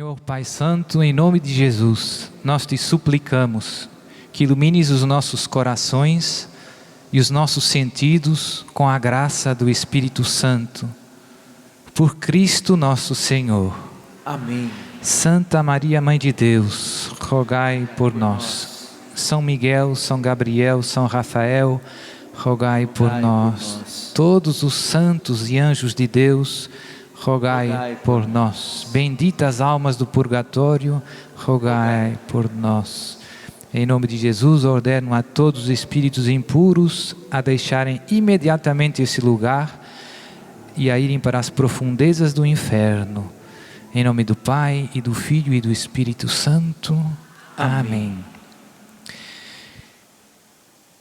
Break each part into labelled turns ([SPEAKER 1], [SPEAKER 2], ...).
[SPEAKER 1] Senhor Pai Santo, em nome de Jesus, nós te suplicamos que ilumines os nossos corações e os nossos sentidos com a graça do Espírito Santo. Por Cristo nosso Senhor.
[SPEAKER 2] Amém.
[SPEAKER 1] Santa Maria, Mãe de Deus, rogai por nós. São Miguel, São Gabriel, São Rafael, rogai por nós. Todos os santos e anjos de Deus, rogai por nós. Benditas almas do purgatório, rogai por nós. Em nome de Jesus, ordeno a todos os espíritos impuros a deixarem imediatamente esse lugar e a irem para as profundezas do inferno. Em nome do Pai, e do Filho, e do Espírito Santo. Amém.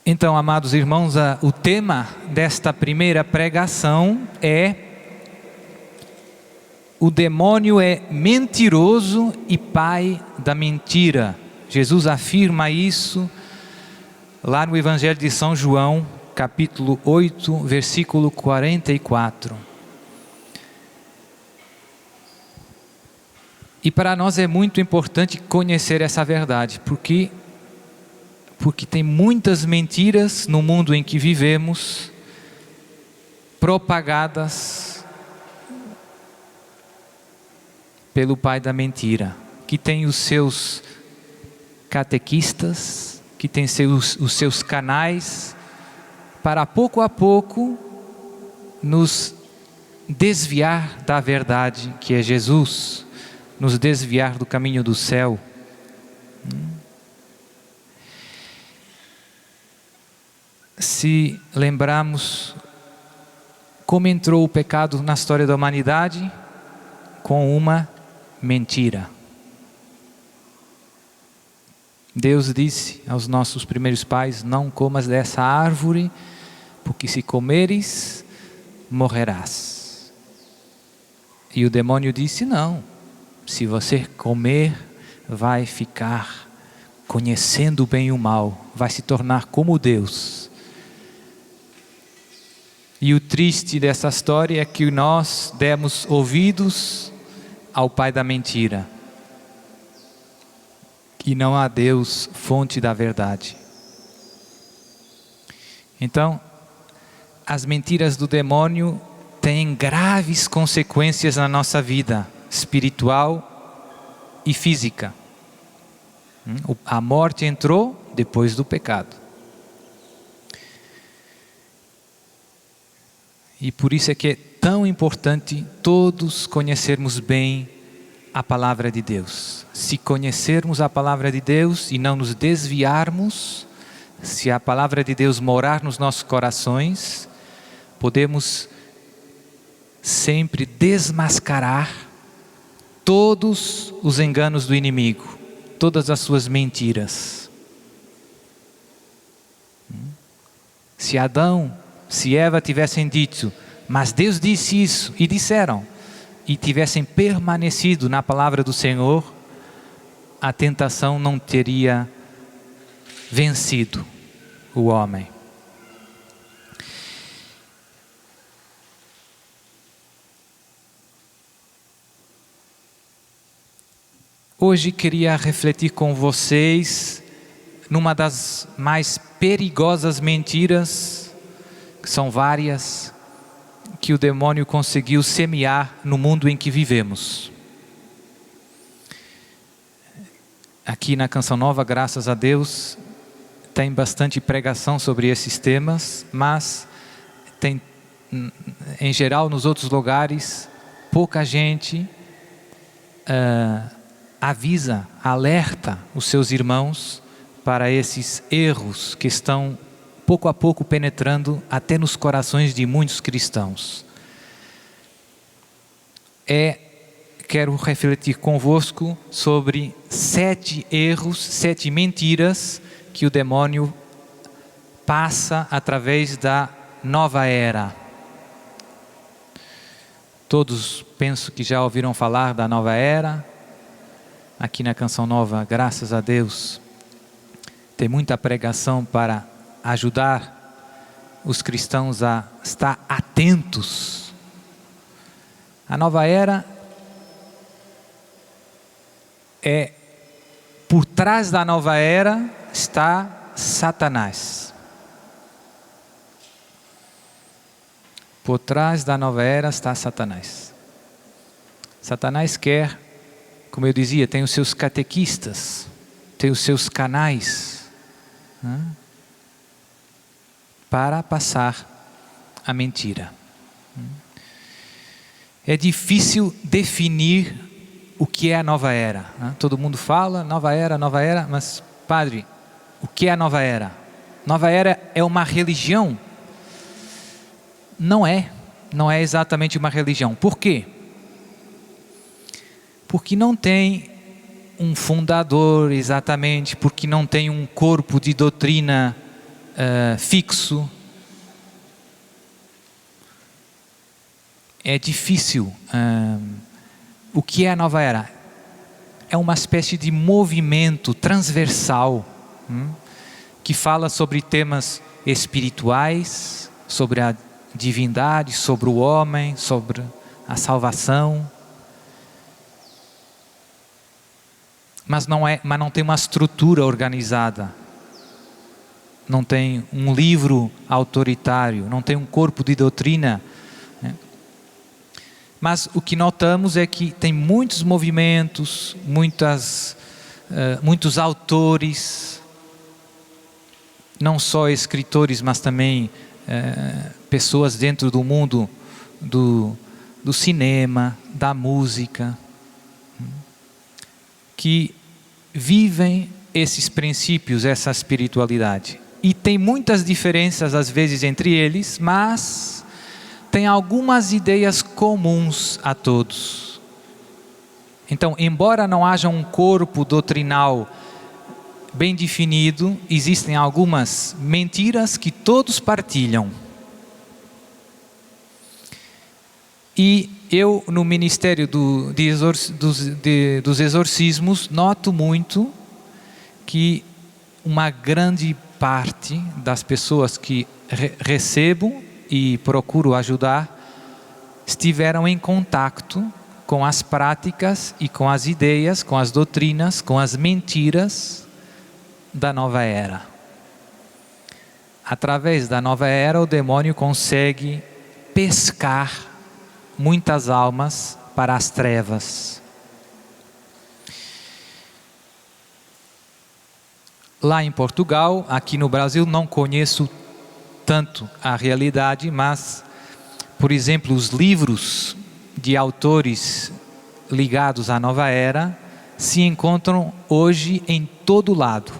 [SPEAKER 1] Então, amados irmãos, o tema desta primeira pregação é: o demônio é mentiroso e pai da mentira. Jesus afirma isso lá no Evangelho de São João, capítulo 8, versículo 44. E para nós é muito importante conhecer essa verdade, porque tem muitas mentiras no mundo em que vivemos, propagadas pelo pai da mentira, que tem os seus catequistas, que tem os seus canais, para pouco a pouco nos desviar da verdade que é Jesus, nos desviar do caminho do céu. Se lembrarmos como entrou o pecado na história da humanidade, com uma mentira. Deus disse aos nossos primeiros pais: não comas dessa árvore, porque se comeres, morrerás. E o demônio disse: não, se você comer, vai ficar conhecendo o bem e o mal, vai se tornar como Deus. E o triste dessa história é que nós demos ouvidos ao pai da mentira, e não a Deus, fonte da verdade. Então, as mentiras do demônio têm graves consequências na nossa vida espiritual e física. A morte entrou depois do pecado. E por isso é que é tão importante todos conhecermos bem a palavra de Deus. Se conhecermos a palavra de Deus e não nos desviarmos, se a palavra de Deus morar nos nossos corações, podemos sempre desmascarar todos os enganos do inimigo, todas as suas mentiras. Se Eva tivessem dito, mas Deus disse isso, e disseram, e tivessem permanecido na palavra do Senhor, a tentação não teria vencido o homem. Hoje queria refletir com vocês numa das mais perigosas mentiras, que são várias, que o demônio conseguiu semear no mundo em que vivemos. Aqui na Canção Nova, graças a Deus, tem bastante pregação sobre esses temas, mas tem, em geral, nos outros lugares, pouca gente avisa, alerta os seus irmãos para esses erros que estão pouco a pouco penetrando até nos corações de muitos cristãos. Quero refletir convosco sobre 7 erros, 7 mentiras que o demônio passa através da nova era. Todos penso que já ouviram falar da nova era. Aqui na Canção Nova, graças a Deus, tem muita pregação para ajudar os cristãos a estar atentos. A nova era por trás da nova era está Satanás. Por trás da nova era está Satanás. Satanás quer, como eu dizia, tem os seus catequistas, tem os seus canais, né, para passar a mentira. É difícil definir o que é a nova era, né? Todo mundo fala nova era, mas padre, o que é a nova era? Nova era é uma religião? Não é exatamente uma religião. Por quê? Porque não tem um fundador exatamente, porque não tem um corpo de doutrina fixo. É difícil. O que é a nova era? É uma espécie de movimento transversal, que fala sobre temas espirituais, sobre a divindade, sobre o homem, sobre a salvação. Mas não tem uma estrutura organizada. Não tem um livro autoritário, não tem um corpo de doutrina. Mas o que notamos é que tem muitos movimentos, muitos autores, não só escritores, mas também pessoas dentro do mundo do cinema, da música, que vivem esses princípios, essa espiritualidade. E tem muitas diferenças às vezes entre eles, mas tem algumas ideias comuns a todos. Então, embora não haja um corpo doutrinal bem definido, existem algumas mentiras que todos partilham. E eu, no ministério dos exorcismos, noto muito que uma grande parte das pessoas que recebo e procuro ajudar, estiveram em contato com as práticas e com as ideias, com as doutrinas, com as mentiras da nova era. Através da nova era, o demônio consegue pescar muitas almas para as trevas. Lá em Portugal, aqui no Brasil, não conheço tanto a realidade, mas, por exemplo, os livros de autores ligados à nova era se encontram hoje em todo lado.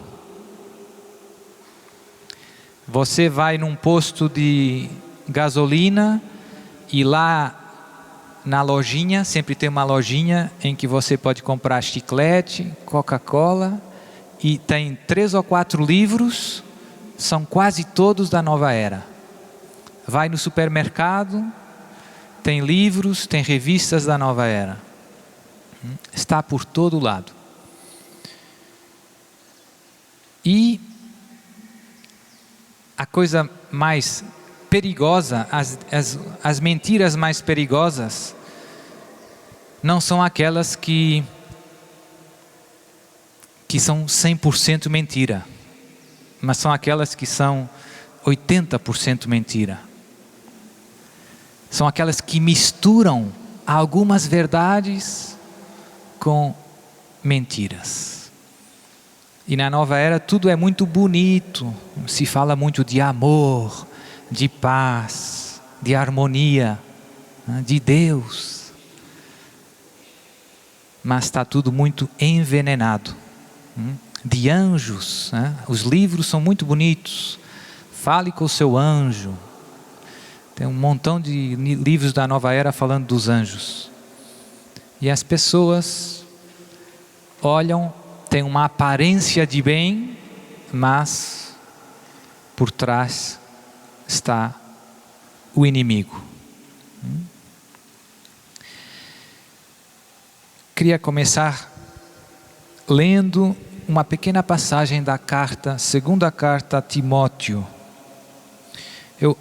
[SPEAKER 1] Você vai num posto de gasolina e lá na lojinha, sempre tem uma lojinha em que você pode comprar chiclete, Coca-Cola, e tem 3 ou 4 livros, são quase todos da nova era. Vai no supermercado, tem livros, tem revistas da nova era. Está por todo lado. E a coisa mais perigosa, as mentiras mais perigosas, não são aquelas que são 100% mentira, mas são aquelas que são 80% mentira. São aquelas que misturam algumas verdades com mentiras. E na nova era tudo é muito bonito, se fala muito de amor, de paz, de harmonia, de Deus. Mas está tudo muito envenenado. De anjos, né? Os livros são muito bonitos. Fale com o seu anjo. Tem um montão de livros da nova era falando dos anjos. E as pessoas olham, tem uma aparência de bem, mas por trás está o inimigo. Queria começar lendo uma pequena passagem da carta, segunda carta a Timóteo. Eu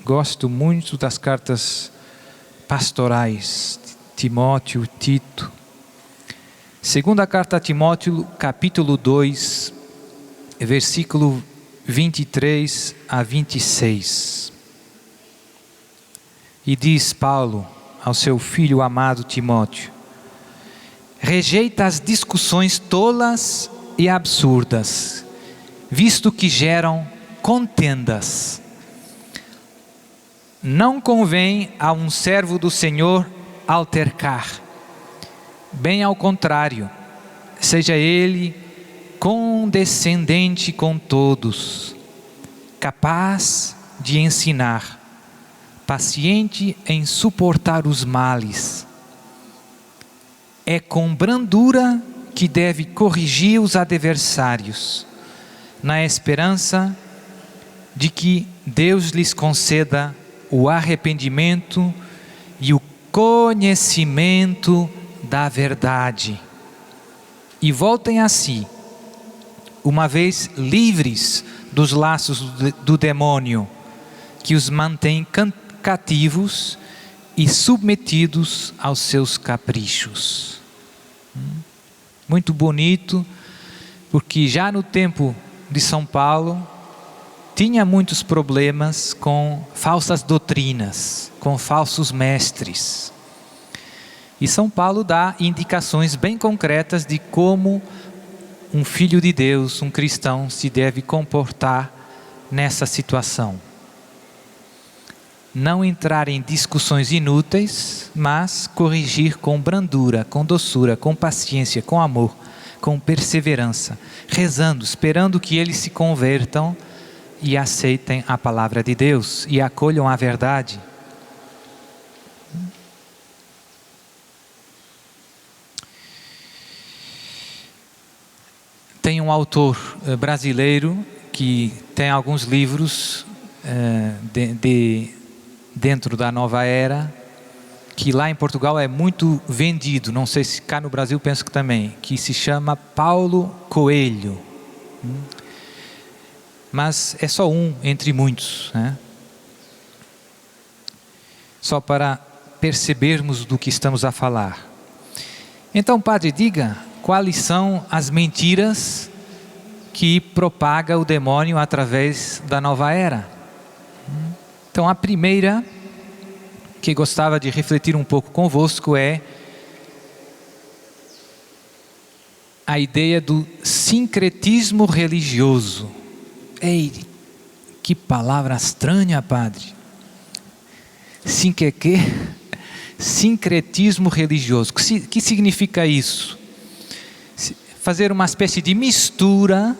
[SPEAKER 1] gosto muito das cartas pastorais, Timóteo, Tito. Segunda carta a Timóteo, capítulo 2, versículo 23 a 26. E diz Paulo ao seu filho amado Timóteo: rejeita as discussões tolas e absurdas, visto que geram contendas. Não convém a um servo do Senhor altercar. Bem ao contrário, seja ele condescendente com todos, capaz de ensinar, paciente em suportar os males. É com brandura que deve corrigir os adversários, na esperança de que Deus lhes conceda o arrependimento e o conhecimento da verdade, e voltem a si, uma vez livres dos laços do demônio, que os mantém cativos e submetidos aos seus caprichos. Muito bonito, porque já no tempo de São Paulo, tinha muitos problemas com falsas doutrinas, com falsos mestres. E São Paulo dá indicações bem concretas de como um filho de Deus, um cristão, se deve comportar nessa situação. Não entrar em discussões inúteis, mas corrigir com brandura, com doçura, com paciência, com amor, com perseverança, rezando, esperando que eles se convertam e aceitem a palavra de Deus e acolham a verdade. Tem um autor brasileiro que tem alguns livros dentro da Nova Era, que lá em Portugal é muito vendido, não sei se cá no Brasil penso que também, que se chama Paulo Coelho. Mas é só um entre muitos, né? Só para percebermos do que estamos a falar. Então, padre, diga quais são as mentiras que propaga o demônio através da nova era. Então, a primeira que gostava de refletir um pouco convosco é a ideia do sincretismo religioso. Ei, que palavra estranha, padre. Sincretismo religioso. O que significa isso? Fazer uma espécie de mistura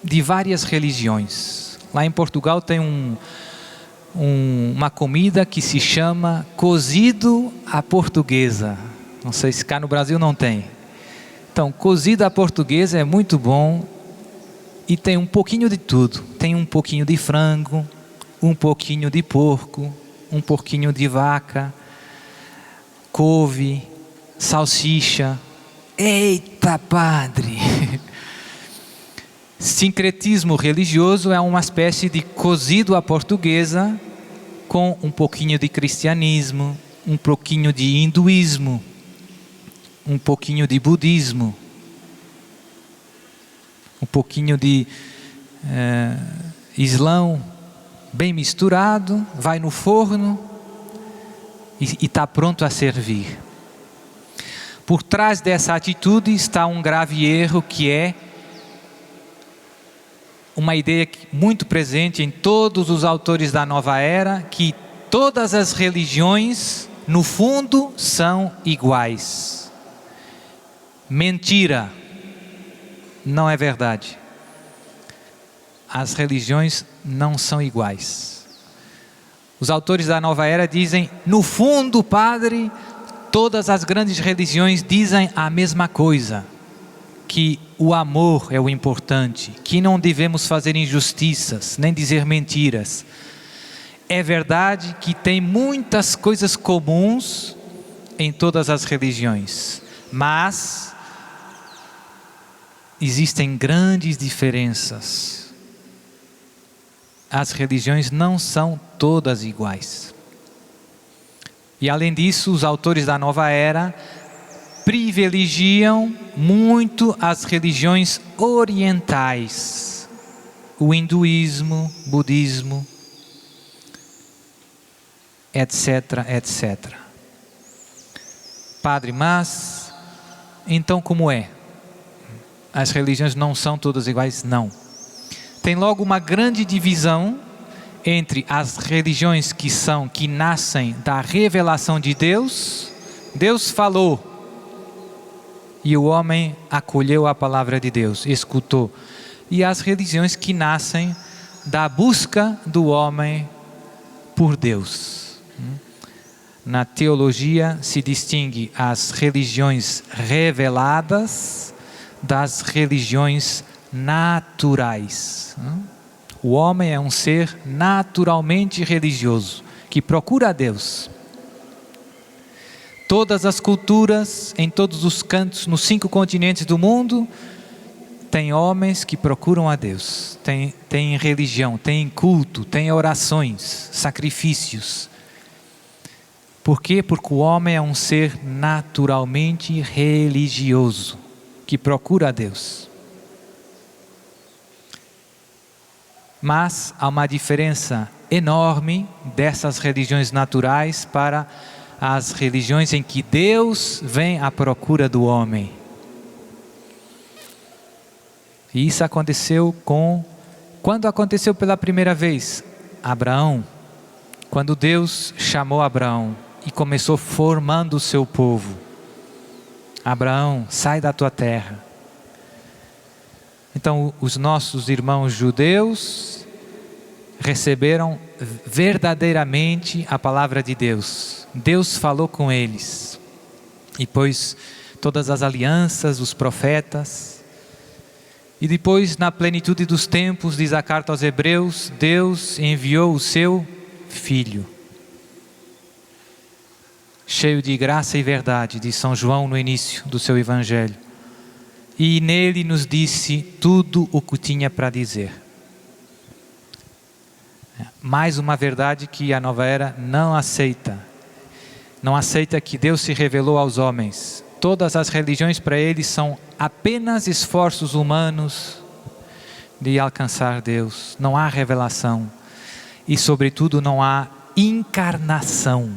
[SPEAKER 1] de várias religiões. Lá em Portugal tem uma comida que se chama cozido à portuguesa. Não sei se cá no Brasil não tem. Então, cozido à portuguesa é muito bom e tem um pouquinho de tudo. Tem um pouquinho de frango, um pouquinho de porco, um pouquinho de vaca, couve, salsicha. Eita, padre! Sincretismo religioso é uma espécie de cozido à portuguesa com um pouquinho de cristianismo, um pouquinho de hinduísmo, um pouquinho de budismo, um pouquinho de islão, bem misturado, vai no forno e está pronto a servir. Por trás dessa atitude está um grave erro, que é uma ideia muito presente em todos os autores da nova era, que todas as religiões, no fundo, são iguais. Mentira, não é verdade. As religiões não são iguais. Os autores da nova era dizem, no fundo, padre, todas as grandes religiões dizem a mesma coisa, que o amor é o importante, que não devemos fazer injustiças, nem dizer mentiras. É verdade que tem muitas coisas comuns em todas as religiões, mas existem grandes diferenças. As religiões não são todas iguais. E além disso, os autores da nova era privilegiam muito as religiões orientais, o hinduísmo, budismo, etc, etc. Padre, mas então como é? As religiões não são todas iguais? Não. Tem logo uma grande divisão entre as religiões que nascem da revelação de Deus. Deus falou e o homem acolheu a palavra de Deus, escutou. E as religiões que nascem da busca do homem por Deus. Na teologia se distingue as religiões reveladas das religiões naturais. O homem é um ser naturalmente religioso, que procura a Deus. Todas as culturas, em todos os cantos, nos 5 continentes do mundo, tem homens que procuram a Deus. Tem religião, tem culto, tem orações, sacrifícios. Por quê? Porque o homem é um ser naturalmente religioso, que procura a Deus. Mas há uma diferença enorme dessas religiões naturais para as religiões em que Deus vem à procura do homem. E isso aconteceu quando aconteceu pela primeira vez? Abraão. Quando Deus chamou Abraão e começou formando o seu povo. Abraão, sai da tua terra. Então, os nossos irmãos judeus receberam verdadeiramente a palavra de Deus. Deus falou com eles. E depois, todas as alianças, os profetas. E depois, na plenitude dos tempos, diz a carta aos Hebreus, Deus enviou o seu Filho. Cheio de graça e verdade, diz São João no início do seu Evangelho. E nele nos disse tudo o que tinha para dizer. Mais uma verdade que a nova era não aceita. Não aceita que Deus se revelou aos homens. Todas as religiões para eles são apenas esforços humanos de alcançar Deus. Não há revelação. E sobretudo não há encarnação.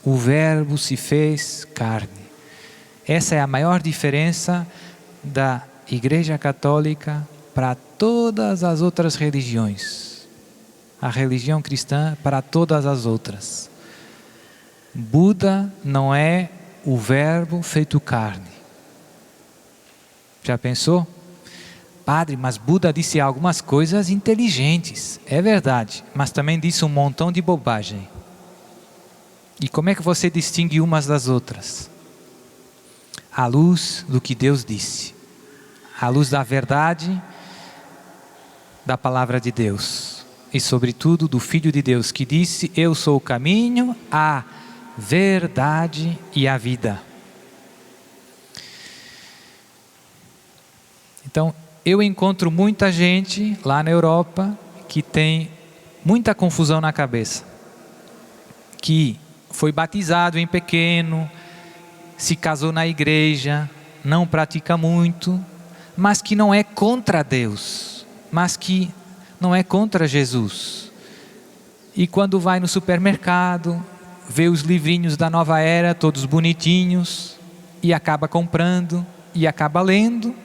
[SPEAKER 1] O Verbo se fez carne. Essa é a maior diferença da Igreja Católica para todas as outras religiões. A religião cristã para todas as outras. Buda não é o Verbo feito carne. Já pensou? Padre, mas Buda disse algumas coisas inteligentes. É verdade, mas também disse um montão de bobagem. E como é que você distingue umas das outras? À luz do que Deus disse. À luz da verdade da palavra de Deus. E sobretudo do Filho de Deus que disse, eu sou o caminho, a verdade e a vida. Então, eu encontro muita gente lá na Europa que tem muita confusão na cabeça. Que foi batizado em pequeno, se casou na igreja, não pratica muito, mas que não é contra Deus, mas que não é contra Jesus. E quando vai no supermercado, vê os livrinhos da nova era, todos bonitinhos, e acaba comprando, e acaba lendo.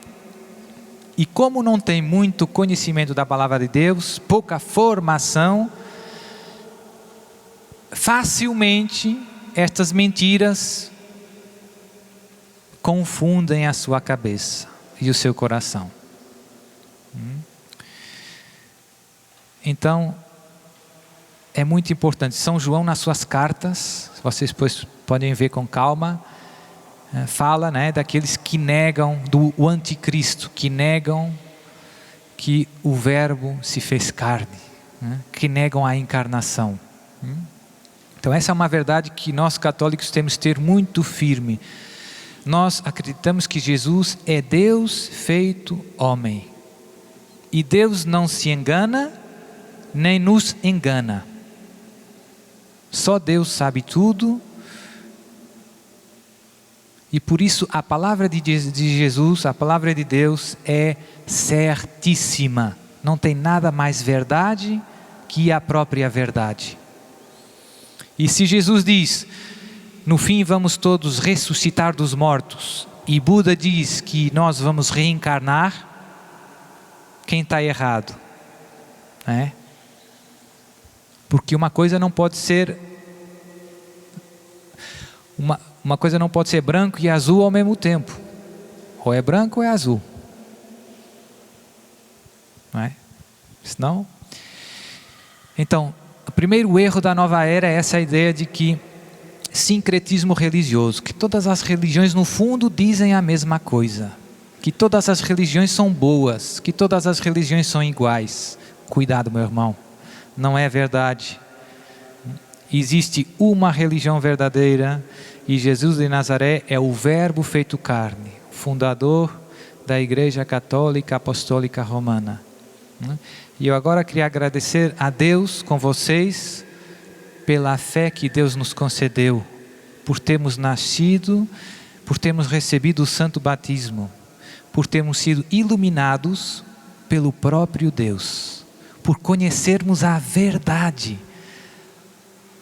[SPEAKER 1] E como não tem muito conhecimento da palavra de Deus, pouca formação, facilmente estas mentiras confundem a sua cabeça e o seu coração. Então, é muito importante. São João nas suas cartas, vocês depois podem ver com calma, fala, daqueles que negam o anticristo, que negam que o Verbo se fez carne, que negam a encarnação. Então essa é uma verdade que nós católicos temos que ter muito firme. Nós acreditamos que Jesus é Deus feito homem. E Deus não se engana, nem nos engana. Só Deus sabe tudo. E por isso a palavra de Jesus, a palavra de Deus é certíssima. Não tem nada mais verdade que a própria verdade. E se Jesus diz, no fim vamos todos ressuscitar dos mortos, e Buda diz que nós vamos reencarnar, quem está errado? Porque uma coisa não pode ser uma coisa não pode ser branco e azul ao mesmo tempo. Ou é branco ou é azul. Não é? Senão... Então, o primeiro erro da nova era é essa ideia de que sincretismo religioso, que todas as religiões no fundo dizem a mesma coisa, que todas as religiões são boas, que todas as religiões são iguais. Cuidado, meu irmão, não é verdade. Existe uma religião verdadeira e Jesus de Nazaré é o Verbo feito carne, fundador da Igreja Católica Apostólica Romana. E eu agora queria agradecer a Deus com vocês pela fé que Deus nos concedeu, por termos nascido, por termos recebido o santo batismo, por termos sido iluminados pelo próprio Deus, por conhecermos a verdade.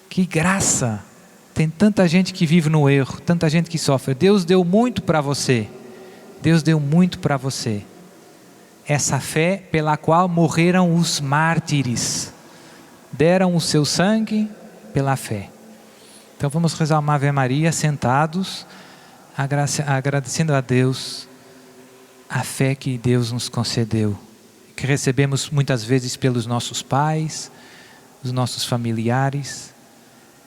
[SPEAKER 1] Que graça! Tem tanta gente que vive no erro, tanta gente que sofre. Deus deu muito para você. Deus deu muito para você. Essa fé pela qual morreram os mártires. Deram o seu sangue pela fé. Então vamos rezar uma Ave Maria sentados, agradecendo a Deus a fé que Deus nos concedeu, que recebemos muitas vezes pelos nossos pais, os nossos familiares.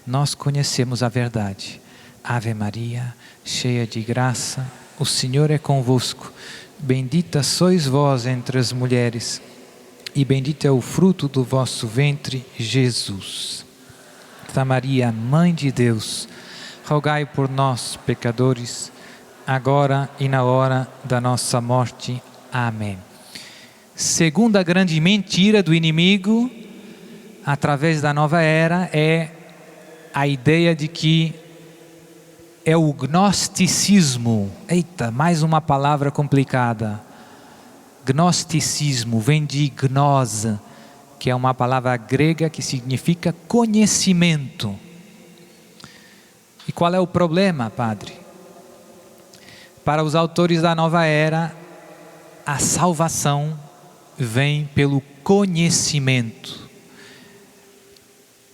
[SPEAKER 1] Nós conhecemos a verdade. Ave Maria, cheia de graça, o Senhor é convosco. Bendita sois vós entre as mulheres, e bendito é o fruto do vosso ventre, Jesus. Santa Maria, Mãe de Deus, rogai por nós, pecadores, agora e na hora da nossa morte. Amém. Segunda grande mentira do inimigo, através da nova era, é a ideia de que é o gnosticismo. Eita, mais uma palavra complicada. Gnosticismo vem de gnose, que é uma palavra grega que significa conhecimento. E qual é o problema, padre? Para os autores da nova era, a salvação vem pelo conhecimento.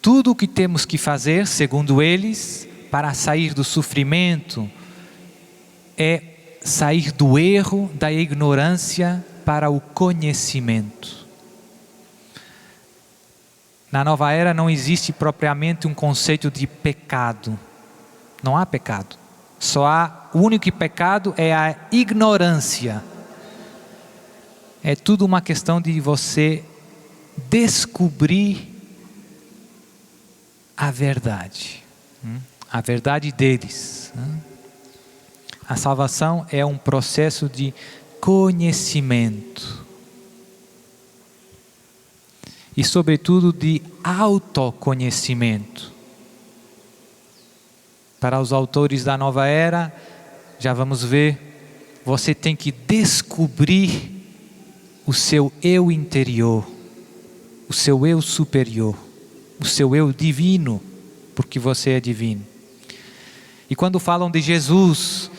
[SPEAKER 1] Tudo o que temos que fazer, segundo eles, para sair do sofrimento, é sair do erro, da ignorância, para o conhecimento. Na nova era não existe propriamente um conceito de pecado. Não há pecado. O único pecado é a ignorância. É tudo uma questão de você descobrir a verdade deles. A salvação é um processo de conhecimento e sobretudo de autoconhecimento. Para os autores da nova era, já vamos ver, você tem que descobrir o seu eu interior, o seu eu superior, o seu eu divino, porque você é divino. E quando falam de Jesus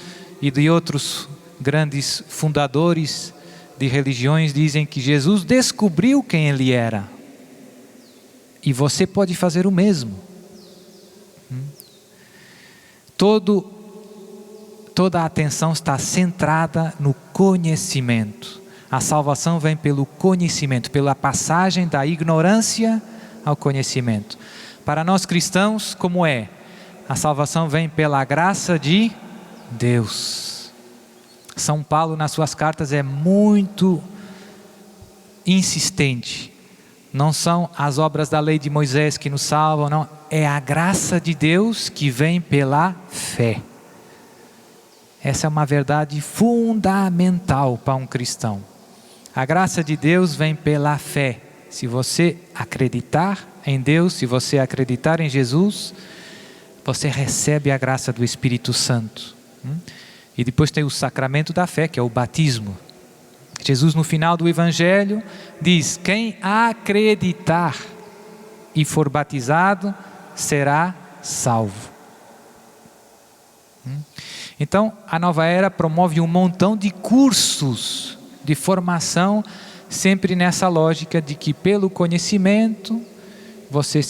[SPEAKER 1] e de outros grandes fundadores de religiões, dizem que Jesus descobriu quem ele era. E você pode fazer o mesmo. Toda a atenção está centrada no conhecimento. A salvação vem pelo conhecimento, pela passagem da ignorância ao conhecimento. Para nós cristãos, como é? A salvação vem pela graça de Deus. São Paulo, nas suas cartas, é muito insistente. Não são as obras da lei de Moisés que nos salvam, não. É a graça de Deus que vem pela fé. Essa é uma verdade fundamental para um cristão. A graça de Deus vem pela fé. Se você acreditar em Deus, se você acreditar em Jesus, você recebe a graça do Espírito Santo. E depois tem o sacramento da fé, que é o batismo. Jesus, no final do Evangelho, diz: quem acreditar e for batizado será salvo. Então, a Nova Era promove um montão de cursos de formação, sempre nessa lógica de que pelo conhecimento você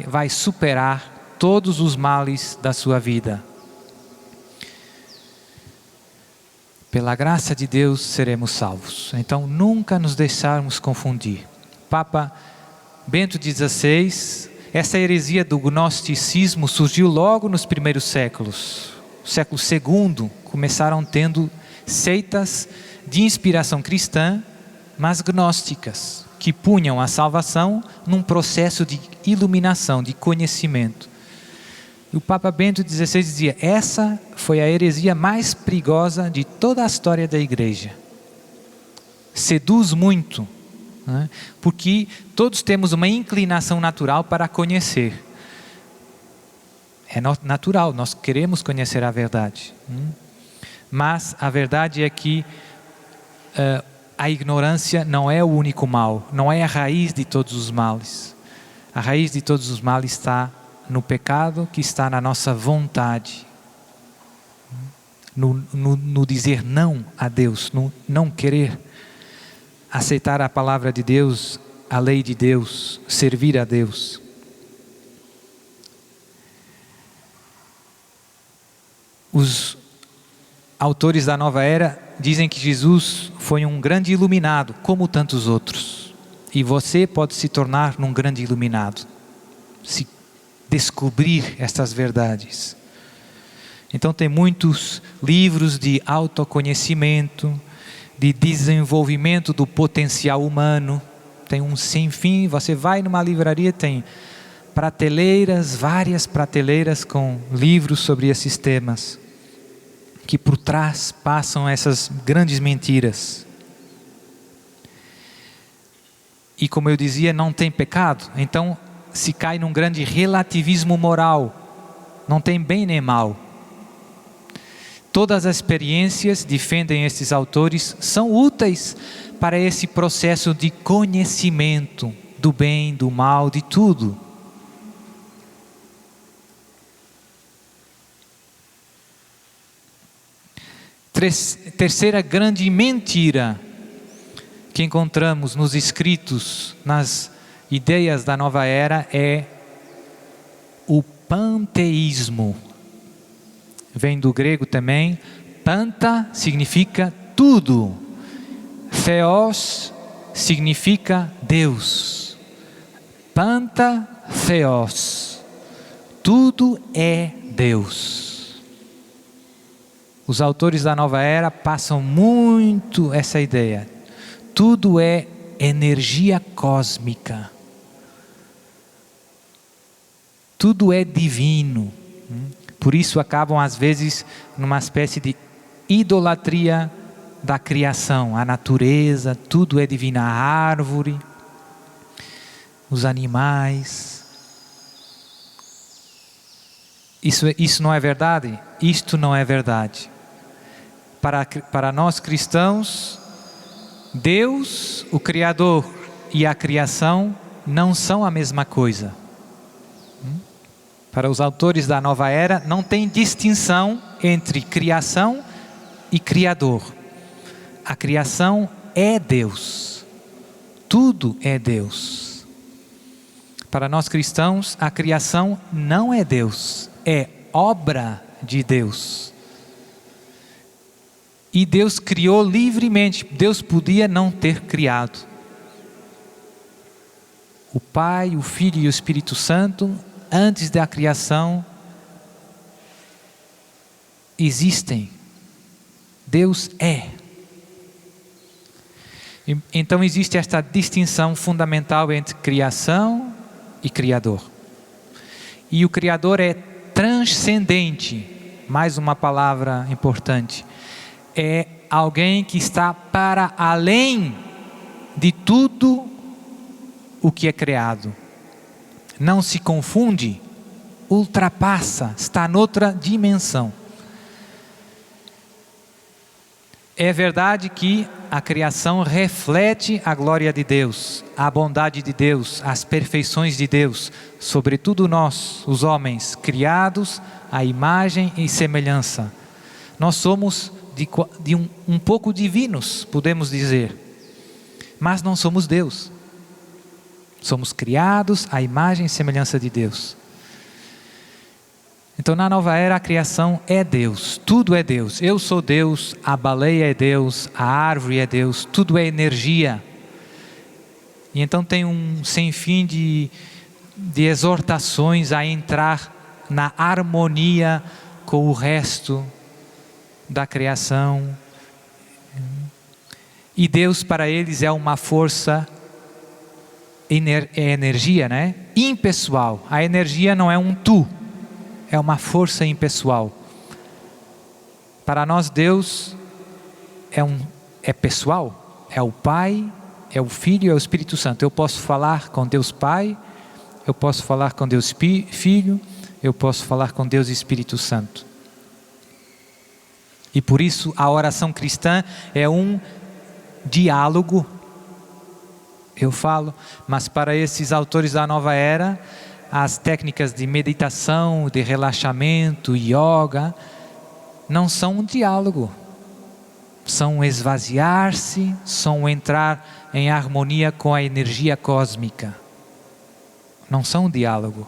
[SPEAKER 1] vai superar todos os males da sua vida. Pela graça de Deus seremos salvos. Então nunca nos deixarmos confundir. Papa Bento XVI, essa heresia do gnosticismo surgiu logo nos primeiros séculos. No século II começaram tendo seitas de inspiração cristã, mas gnósticas, que punham a salvação num processo de iluminação, de conhecimento. E o Papa Bento XVI dizia: essa foi a heresia mais perigosa de toda a história da Igreja. Seduz muito, né? Porque todos temos uma inclinação natural para conhecer. É natural, nós queremos conhecer a verdade. Mas a verdade é que a ignorância não é o único mal, não é a raiz de todos os males. A raiz de todos os males está no pecado, que está na nossa vontade, no dizer não a Deus, no não querer aceitar a palavra de Deus, a lei de Deus, servir a Deus. Os autores da Nova Era dizem que Jesus foi um grande iluminado, como tantos outros. E você pode se tornar um grande iluminado, se descobrir estas verdades. Então tem muitos livros de autoconhecimento, de desenvolvimento do potencial humano. Tem um sem fim. Você vai numa livraria, tem prateleiras, várias prateleiras com livros sobre esses temas, que por trás passam essas grandes mentiras. E como eu dizia, não tem pecado, então se cai num grande relativismo moral. Não tem bem nem mal. Todas as experiências, defendem esses autores, são úteis para esse processo de conhecimento do bem, do mal, de tudo. Terceira grande mentira que encontramos nos escritos, nas ideias da Nova Era, é o panteísmo. Vem do grego também. Panta significa tudo. Theos significa Deus. Panta Theos. Tudo é Deus. Os autores da Nova Era passam muito essa ideia. Tudo é energia cósmica. Tudo é divino. Por isso acabam às vezes numa espécie de idolatria da criação. A natureza, tudo é divino. A árvore, os animais. Isso não é verdade? Isto não é verdade. Para nós cristãos, Deus, o Criador, e a criação não são a mesma coisa. Para os autores da Nova Era, não tem distinção entre criação e Criador. A criação é Deus. Tudo é Deus. Para nós cristãos, a criação não é Deus, é obra de Deus. E Deus criou livremente. Deus podia não ter criado. O Pai, o Filho e o Espírito Santo, antes da criação, existem. Deus é. Então existe esta distinção fundamental entre criação e Criador. E o Criador é transcendente. Mais uma palavra importante. É alguém que está para além de tudo o que é criado. Não se confunde, ultrapassa, está noutra dimensão. É verdade que a criação reflete a glória de Deus, a bondade de Deus, as perfeições de Deus, sobretudo nós, os homens, criados à imagem e semelhança. Nós somos um pouco divinos, podemos dizer, mas não somos Deus. Somos criados à imagem e semelhança de Deus. Então, na nova era, a criação é Deus, tudo é Deus. Eu sou Deus, a baleia é Deus, a árvore é Deus, tudo é energia. E então tem um sem fim de exortações a entrar na harmonia com o resto da criação. E Deus para eles é uma força, energia, né? Impessoal. A energia não é um tu. É uma força impessoal. Para nós Deus é pessoal, é o Pai, é o Filho e é o Espírito Santo. Eu posso falar com Deus Pai, eu posso falar com Deus Filho, eu posso falar com Deus Espírito Santo. E por isso a oração cristã é um diálogo. Eu falo, mas para esses autores da nova era, as técnicas de meditação, de relaxamento, yoga, não são um diálogo. São esvaziar-se, são entrar em harmonia com a energia cósmica. Não são um diálogo.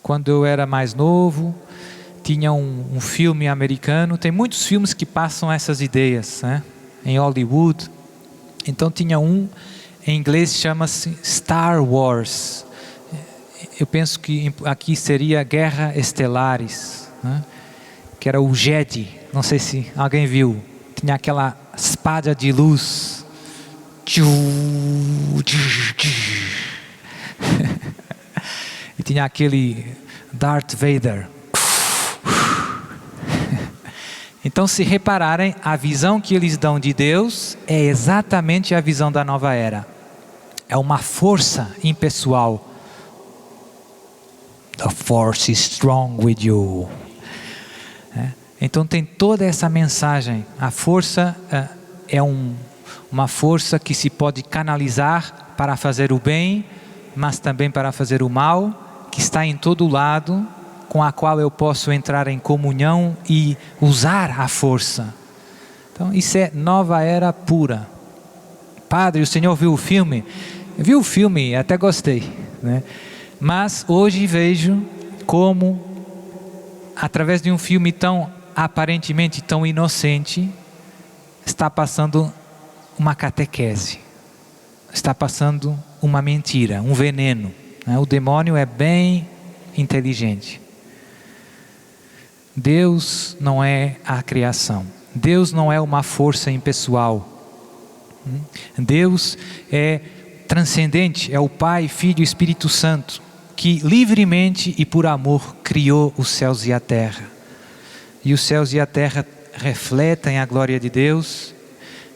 [SPEAKER 1] Quando eu era mais novo, tinha um filme americano, tem muitos filmes que passam essas ideias, né? Em Hollywood. Então tinha um, em inglês chama-se Star Wars. Eu penso que aqui seria Guerra Estelares, né? Que era o Jedi, não sei se alguém viu. Tinha aquela espada de luz. E tinha aquele Darth Vader. Então, se repararem, a visão que eles dão de Deus é exatamente a visão da nova era. É uma força impessoal. The force is strong with you. Então tem toda essa mensagem. A força é uma força que se pode canalizar para fazer o bem, mas também para fazer o mal, que está em todo lado, com a qual eu posso entrar em comunhão e usar a força. Então isso é nova era pura. Padre, o senhor viu o filme? Eu vi o filme, até gostei, né? Mas hoje vejo como, através de um filme tão aparentemente tão inocente, está passando uma catequese, está passando uma mentira, um veneno, né? O demônio é bem inteligente. Deus não é a criação. Deus não é uma força impessoal. Deus é transcendente, é o Pai, Filho e Espírito Santo, que livremente e por amor criou os céus e a terra. E os céus e a terra refletem a glória de Deus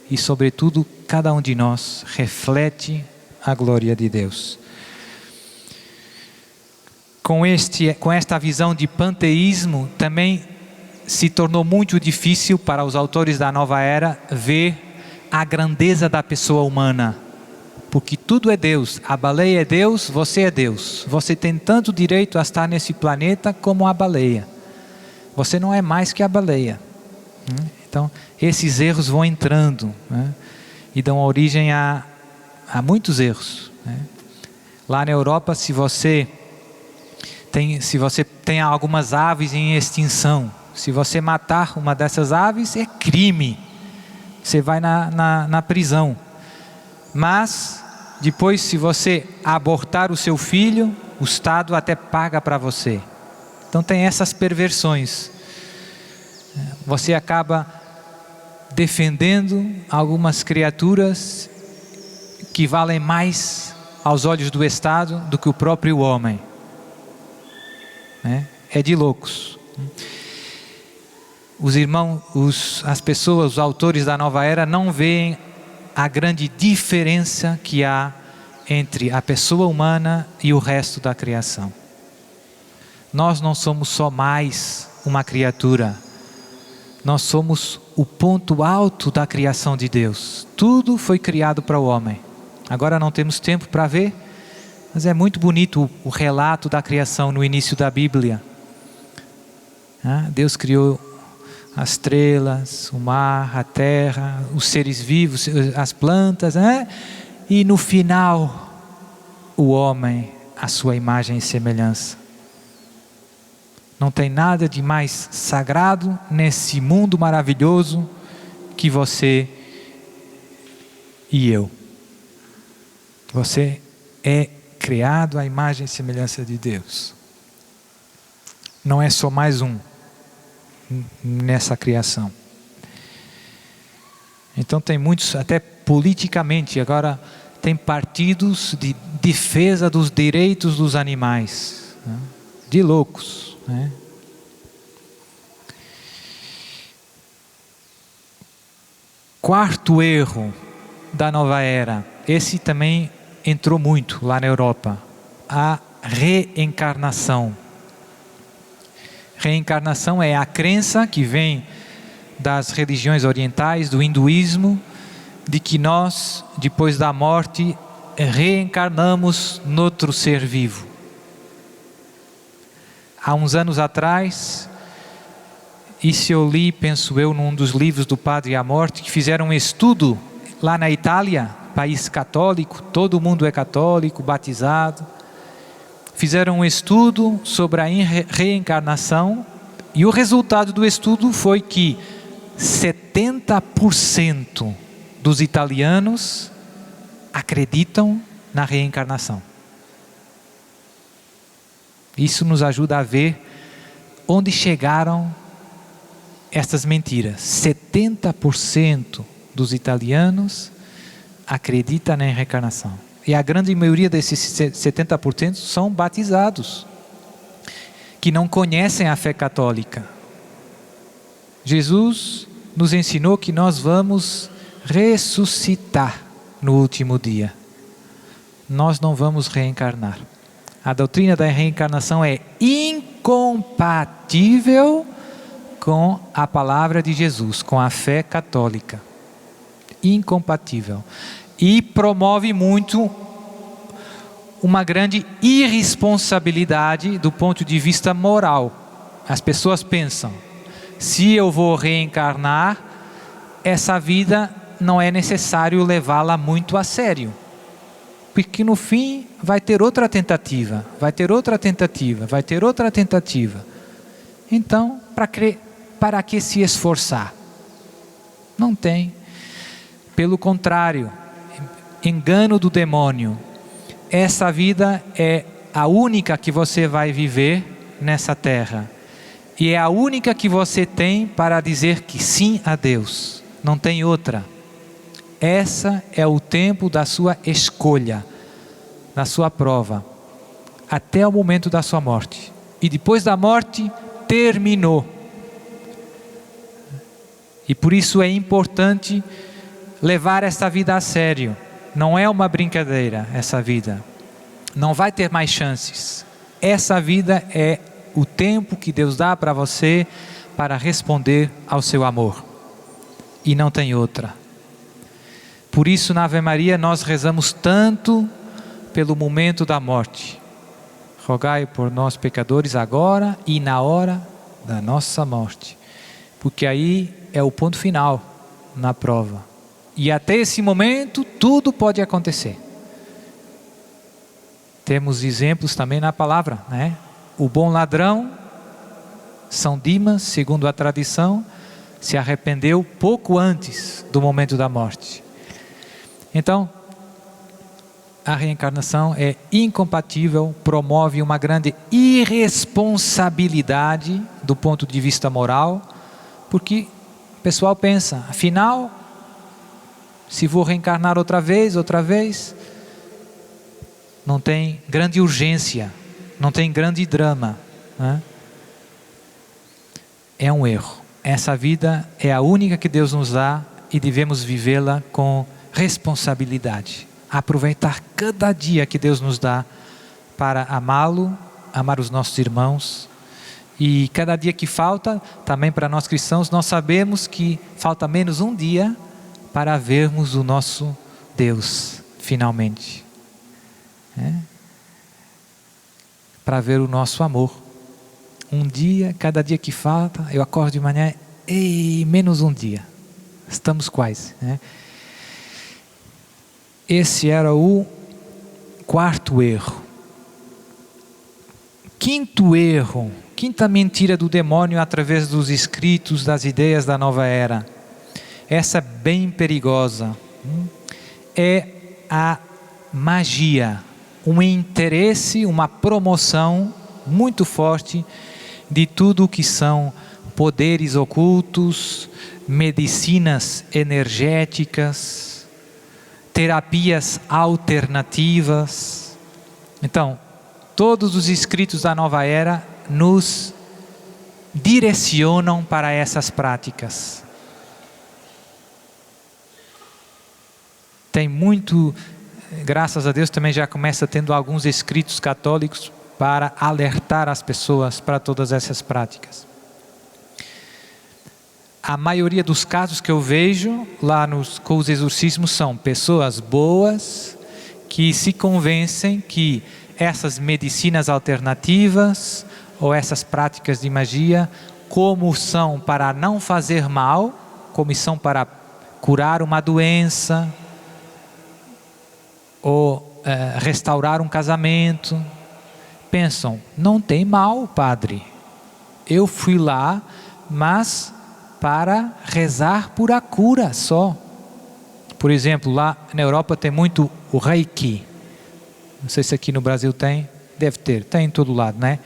[SPEAKER 1] e, sobretudo, cada um de nós reflete a glória de Deus. Com esta visão de panteísmo, também se tornou muito difícil para os autores da nova era ver a grandeza da pessoa humana. Porque tudo é Deus, a baleia é Deus, você é Deus. Você tem tanto direito a estar nesse planeta como a baleia. Você não é mais que a baleia. Então, esses erros vão entrando, né? E dão origem a muitos erros, né? Lá na Europa, se você tem algumas aves em extinção, se você matar uma dessas aves, é crime. Você vai na prisão. Mas, depois, se você abortar o seu filho, o Estado até paga para você. Então tem essas perversões. Você acaba defendendo algumas criaturas que valem mais aos olhos do Estado do que o próprio homem. É de loucos. Os irmãos, as pessoas, os autores da nova era não veem a grande diferença que há entre a pessoa humana e o resto da criação. Nós não somos só mais uma criatura. Nós somos o ponto alto da criação de Deus. Tudo foi criado para o homem. Agora não temos tempo para ver, mas é muito bonito o relato da criação no início da Bíblia. Deus criou as estrelas, o mar, a terra, os seres vivos, as plantas, e no final, o homem, a sua imagem e semelhança. Não tem nada de mais sagrado nesse mundo maravilhoso que você e eu. Você é criado à imagem e semelhança de Deus. Não é só mais um nessa criação. Então tem muitos, até politicamente, agora tem partidos de defesa dos direitos dos animais, de loucos, né? Quarto erro da nova era, esse também entrou muito lá na Europa, a reencarnação. Reencarnação é a crença que vem das religiões orientais, do hinduísmo, de que nós, depois da morte, reencarnamos noutro ser vivo. Há uns anos atrás, isso eu li, penso eu, num dos livros do Padre Amorth, que fizeram um estudo lá na Itália, país católico, todo mundo é católico, batizado. Fizeram um estudo sobre a reencarnação e o resultado do estudo foi que 70% dos italianos acreditam na reencarnação. Isso nos ajuda a ver onde chegaram estas mentiras. 70% dos italianos acreditam na reencarnação. E a grande maioria desses 70% são batizados, que não conhecem a fé católica. Jesus nos ensinou que nós vamos ressuscitar no último dia. Nós não vamos reencarnar. A doutrina da reencarnação é incompatível com a palavra de Jesus, com a fé católica. Incompatível. E promove muito uma grande irresponsabilidade do ponto de vista moral. As pessoas pensam, se eu vou reencarnar, essa vida não é necessário levá-la muito a sério. Porque no fim vai ter outra tentativa, vai ter outra tentativa, vai ter outra tentativa. Então, para que se esforçar? Não tem. Pelo contrário, engano do demônio. Essa vida é a única que você vai viver nessa terra. E é a única que você tem para dizer que sim a Deus. Não tem outra. Essa é o tempo da sua escolha, da sua prova, até o momento da sua morte. E depois da morte, terminou. E por isso é importante levar esta vida a sério. Não é uma brincadeira essa vida. Não vai ter mais chances. Essa vida é o tempo que Deus dá para você para responder ao seu amor. E não tem outra. Por isso na Ave Maria nós rezamos tanto pelo momento da morte. Rogai por nós pecadores agora e na hora da nossa morte. Porque aí é o ponto final na prova. E até esse momento tudo pode acontecer. Temos exemplos também na palavra, né? O bom ladrão, São Dimas, segundo a tradição, se arrependeu pouco antes do momento da morte. Então, a reencarnação é incompatível, promove uma grande irresponsabilidade do ponto de vista moral, porque o pessoal pensa, afinal, se vou reencarnar outra vez, não tem grande urgência, não tem grande drama, né? É um erro. Essa vida é a única que Deus nos dá e devemos vivê-la com responsabilidade. Aproveitar cada dia que Deus nos dá para amá-lo, amar os nossos irmãos E cada dia que falta, também para nós cristãos, nós sabemos que falta menos um dia para vermos o nosso Deus, finalmente. Para ver o nosso amor. Um dia, cada dia que falta, eu acordo de manhã, ei, menos um dia. Estamos quase. Esse era o quarto erro. Quinto erro, quinta mentira do demônio através dos escritos, das ideias da nova era. Essa é bem perigosa. É a magia, um interesse, uma promoção muito forte de tudo que são poderes ocultos, medicinas energéticas, terapias alternativas. Então, todos os escritos da nova era nos direcionam para essas práticas. Tem muito, graças a Deus também já começa tendo alguns escritos católicos para alertar as pessoas para todas essas práticas. A maioria dos casos que eu vejo lá com os exorcismos são pessoas boas que se convencem que essas medicinas alternativas ou essas práticas de magia, como são para não fazer mal, como são para curar uma doença, ou restaurar um casamento, pensam, não tem mal, padre, eu fui lá, mas para rezar por a cura só. Por exemplo, lá na Europa tem muito o Reiki. Não sei se aqui no Brasil tem, deve ter, tem em todo lado, né?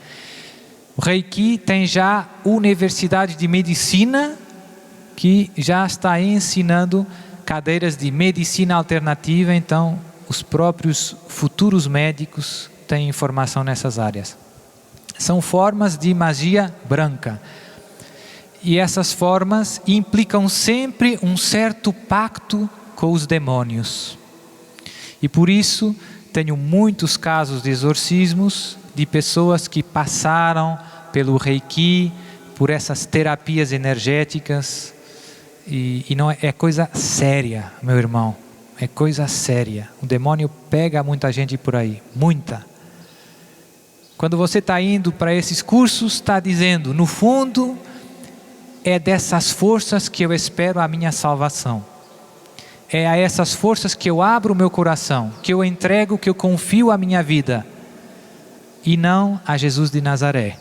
[SPEAKER 1] O Reiki tem já Universidade de Medicina que já está ensinando cadeiras de medicina alternativa, então os próprios futuros médicos têm informação nessas áreas. São formas de magia branca. E essas formas implicam sempre um certo pacto com os demônios. E por isso tenho muitos casos de exorcismos de pessoas que passaram pelo Reiki, por essas terapias energéticas. E não é coisa séria, meu irmão. É coisa séria. O demônio pega muita gente por aí. Muita. Quando você está indo para esses cursos, está dizendo, no fundo, é dessas forças que eu espero a minha salvação. É a essas forças que eu abro o meu coração, que eu entrego, que eu confio a minha vida. E não a Jesus de Nazaré.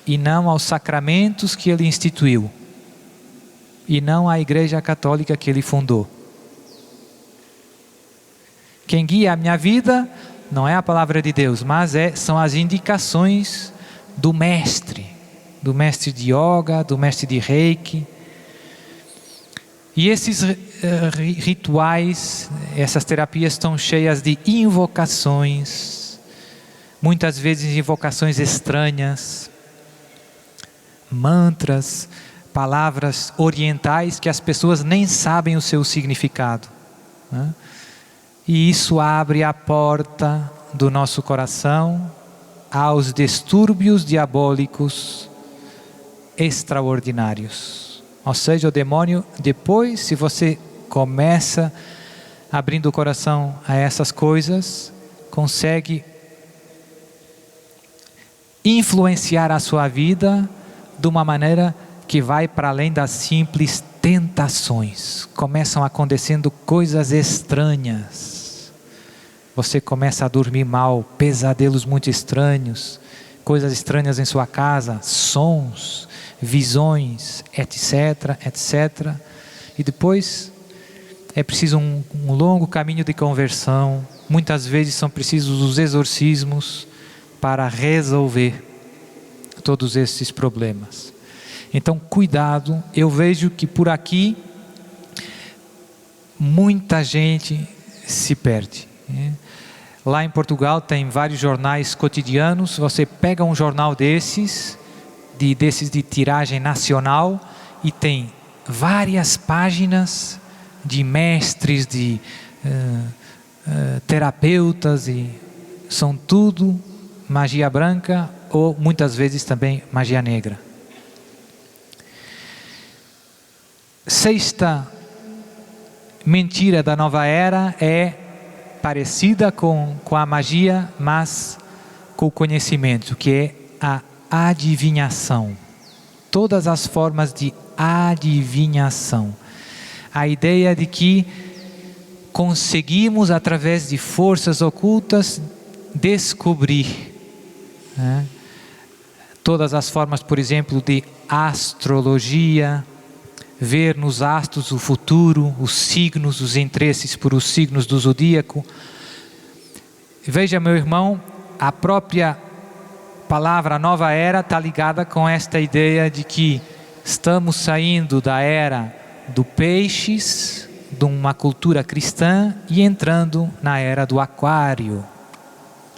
[SPEAKER 1] E não aos sacramentos que Ele instituiu. E não à Igreja Católica que Ele fundou. Quem guia a minha vida não é a palavra de Deus, mas são as indicações do mestre de yoga, do mestre de reiki. E esses rituais, essas terapias estão cheias de invocações, muitas vezes invocações estranhas, mantras, palavras orientais que as pessoas nem sabem o seu significado, né? E isso abre a porta do nosso coração aos distúrbios diabólicos extraordinários. Ou seja, o demônio, depois, se você começa abrindo o coração a essas coisas, consegue influenciar a sua vida de uma maneira que vai para além das simples tentações. Começam acontecendo coisas estranhas. Você começa a dormir mal, pesadelos muito estranhos, coisas estranhas em sua casa, sons, visões, etc, etc. E depois é preciso um longo caminho de conversão. Muitas vezes são precisos os exorcismos para resolver todos esses problemas. Então, cuidado. Eu vejo que por aqui muita gente se perde. Lá em Portugal tem vários jornais cotidianos. Você pega um jornal desses de tiragem nacional e tem várias páginas de mestres, de terapeutas, e são tudo magia branca ou muitas vezes também magia negra. Sexta mentira da nova era é parecida com a magia, mas com o conhecimento, que é a adivinhação. Todas as formas de adivinhação. A ideia de que conseguimos, através de forças ocultas, descobrir, né? Todas as formas, por exemplo, de astrologia, ver nos astros o futuro, os signos, os interesses por os signos do zodíaco. Veja, meu irmão, a própria palavra nova era está ligada com esta ideia de que estamos saindo da era do peixes, de uma cultura cristã, e entrando na era do aquário,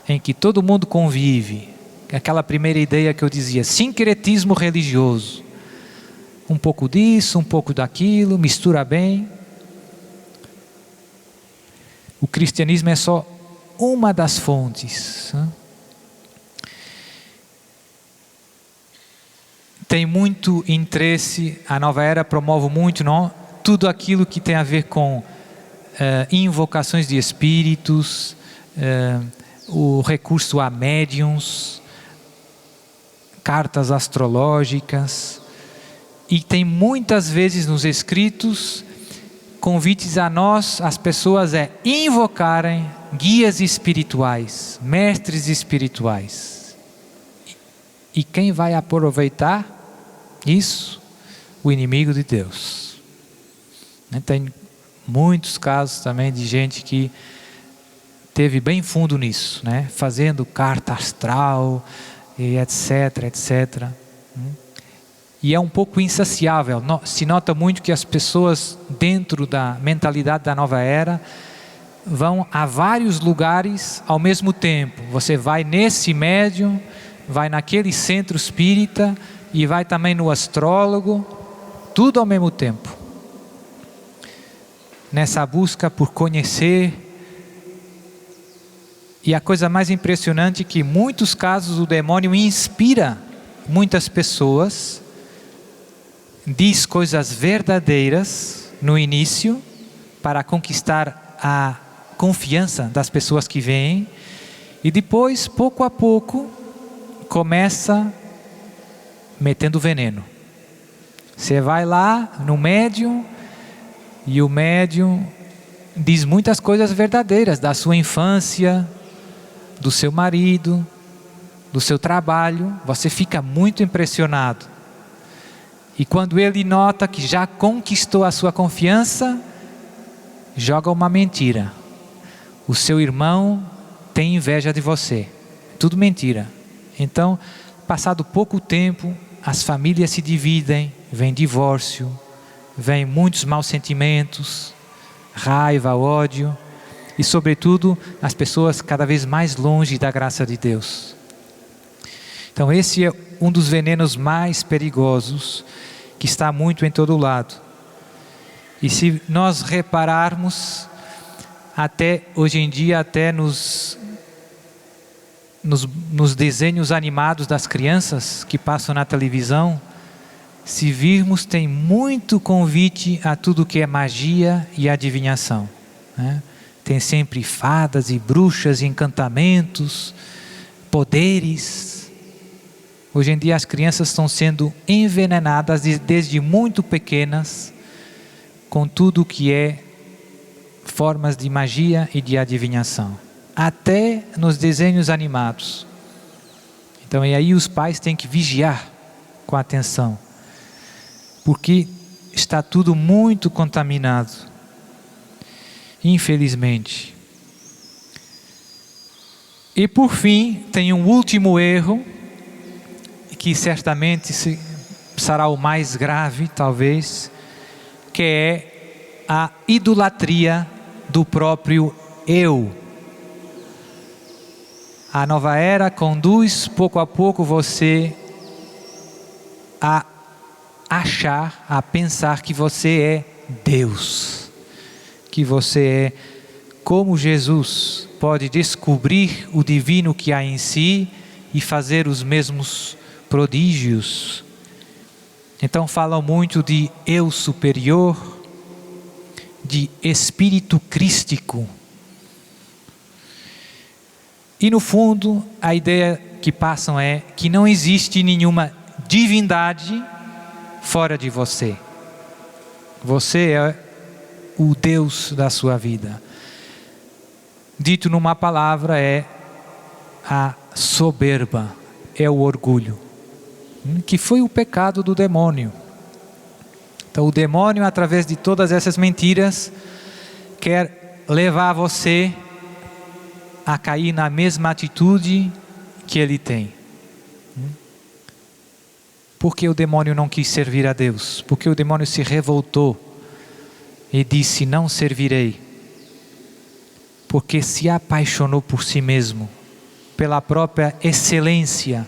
[SPEAKER 1] em que todo mundo convive. Aquela primeira ideia que eu dizia, sincretismo religioso. Um pouco disso, um pouco daquilo, mistura bem. O cristianismo é só uma das fontes. Tem muito interesse, a nova era promove muito, não? Tudo aquilo que tem a ver com invocações de espíritos, o recurso a médiuns, cartas astrológicas, e tem muitas vezes nos escritos convites a nós, as pessoas, invocarem guias espirituais, mestres espirituais. E quem vai aproveitar isso? O inimigo de Deus. Tem muitos casos também de gente que teve bem fundo nisso, né? Fazendo carta astral, e etc, etc. E é um pouco insaciável. Se nota muito que as pessoas, dentro da mentalidade da nova era, vão a vários lugares ao mesmo tempo. Você vai nesse médium, vai naquele centro espírita e vai também no astrólogo, tudo ao mesmo tempo. Nessa busca por conhecer. E a coisa mais impressionante é que em muitos casos o demônio inspira muitas pessoas, diz coisas verdadeiras no início para conquistar a confiança das pessoas que vêm, e depois, pouco a pouco, começa metendo veneno. Você vai lá no médium e o médium diz muitas coisas verdadeiras da sua infância, do seu marido, do seu trabalho. Você fica muito impressionado. E quando ele nota que já conquistou a sua confiança, joga uma mentira. O seu irmão tem inveja de você. Tudo mentira. Então, passado pouco tempo, as famílias se dividem, vem divórcio, vem muitos maus sentimentos, raiva, ódio, e sobretudo as pessoas cada vez mais longe da graça de Deus. Então esse é um dos venenos mais perigosos, que está muito em todo lado. E se nós repararmos, até hoje em dia, até nos desenhos animados das crianças que passam na televisão, se virmos, tem muito convite a tudo que é magia e adivinhação, né? Tem sempre fadas e bruxas e encantamentos, poderes. Hoje em dia as crianças estão sendo envenenadas desde muito pequenas com tudo que é formas de magia e de adivinhação, até nos desenhos animados. Então, e aí os pais têm que vigiar com atenção, porque está tudo muito contaminado, infelizmente. E por fim, tem um último erro, que certamente será o mais grave, talvez, que é a idolatria do próprio eu. A nova era conduz pouco a pouco você a achar, a pensar que você é Deus, que você é como Jesus, pode descobrir o divino que há em si e fazer os mesmos prodígios. Então falam muito de eu superior, de espírito crístico. E no fundo, a ideia que passam é que não existe nenhuma divindade fora de você. Você é o Deus da sua vida. Dito numa palavra, é a soberba, é o orgulho, que foi o pecado do demônio. Então o demônio, através de todas essas mentiras, quer levar você a cair na mesma atitude que ele tem. Porque o demônio não quis servir a Deus? Porque o demônio se revoltou e disse: não servirei. Porque se apaixonou por si mesmo, pela própria excelência,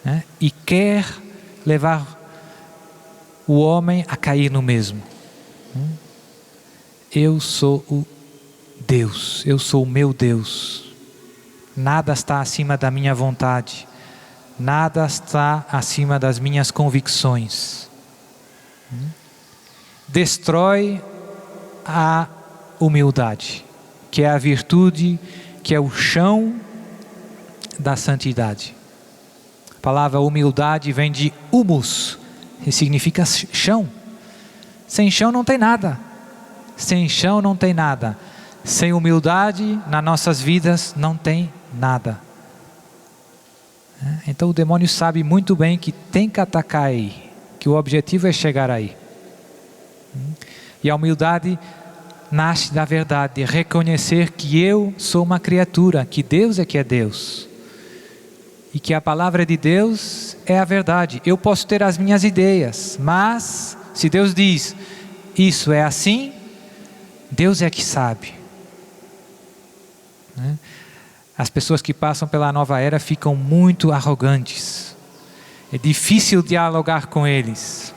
[SPEAKER 1] né? E quer levar o homem a cair no mesmo. Eu sou o Deus, eu sou o meu Deus. Nada está acima da minha vontade, nada está acima das minhas convicções. Destrói a humildade, que é a virtude, que é o chão da santidade. A palavra humildade vem de humus, que significa chão. Sem chão não tem nada. Sem chão não tem nada. Sem humildade nas nossas vidas não tem nada. Então o demônio sabe muito bem que tem que atacar aí, que o objetivo é chegar aí. E a humildade nasce da verdade, de reconhecer que eu sou uma criatura, que Deus é que é Deus. E que a palavra de Deus é a verdade. Eu posso ter as minhas ideias, mas se Deus diz, isso é assim, Deus é que sabe. As pessoas que passam pela nova era ficam muito arrogantes. É difícil dialogar com eles.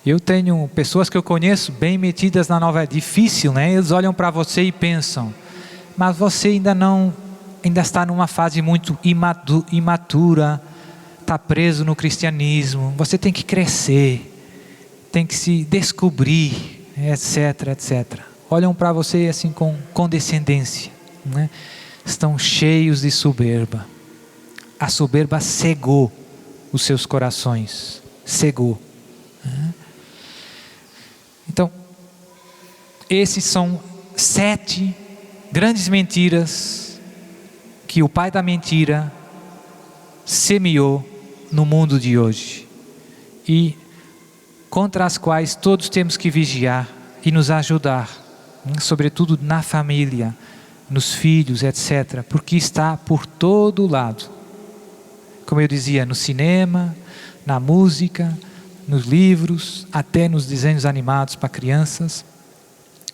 [SPEAKER 1] Eu tenho pessoas que eu conheço bem metidas na nova era. Difícil, né? Eles olham para você e pensam, mas você ainda está numa fase muito imatura, está preso no cristianismo, você tem que crescer, tem que se descobrir, etc, etc. Olham para você assim com condescendência, né? Estão cheios de soberba. A soberba cegou os seus corações, cegou. Então, esses são 7 grandes mentiras que o pai da mentira semeou no mundo de hoje e contra as quais todos temos que vigiar e nos ajudar, sobretudo na família, nos filhos, etc., porque está por todo lado. Como eu dizia, no cinema, na música, nos livros, até nos desenhos animados para crianças,